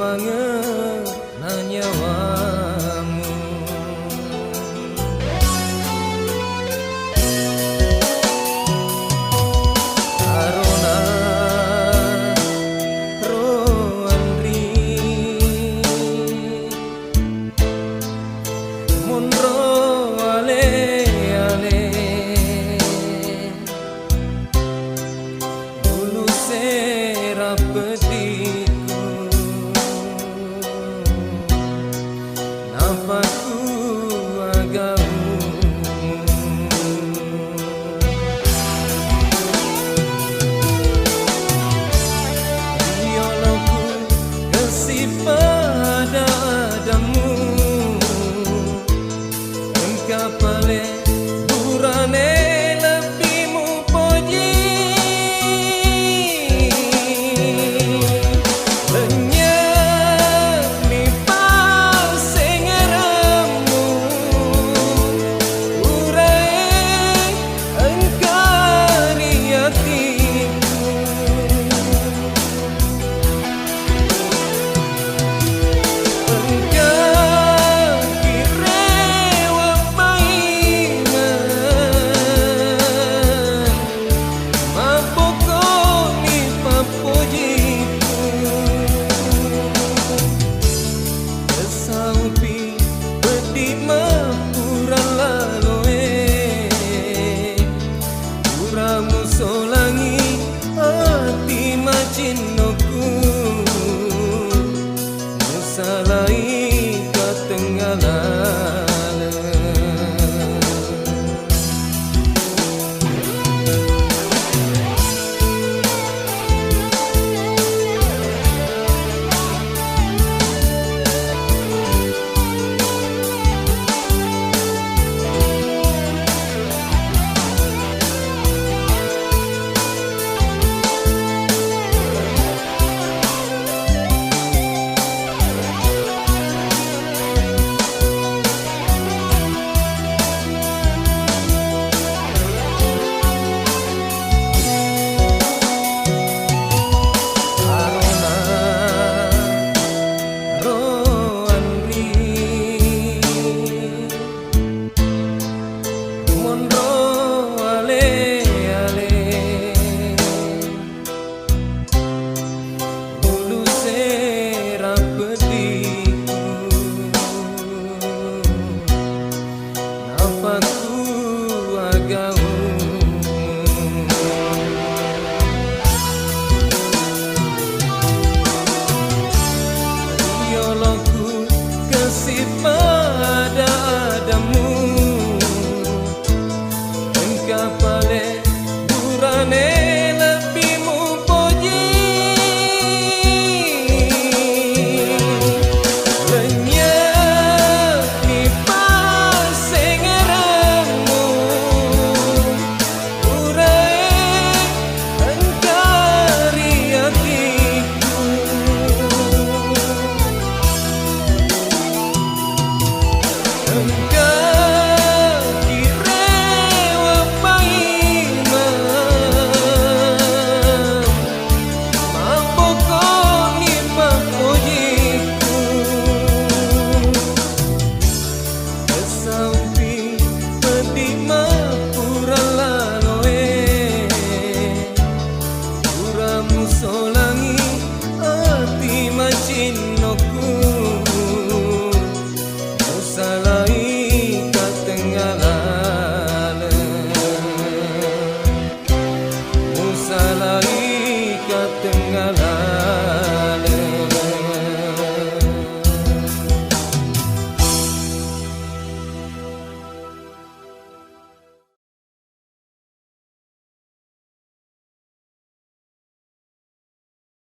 mangena nyawamu. Arona roandri munro ale ale dulu serapetiku nampakku agamu dialogku kasih pada adamu engkau paling burane lebihmu puji lenyap ni pasing aramu urai engkau ni hatiku engkau kirewa mainan mabukoni papujiku kesaupi pedi mapuran laloe uramu solangi hati macinoku musalai katengalan dialogku kasih pada adamu engkau paling burane lebihmu puji lenyap ni pasing aramu urai engkau ri hatiku engkau kirewa mainan mabukoni papujiku kesaupi pedi mapuran laloe uramu solangi hati macin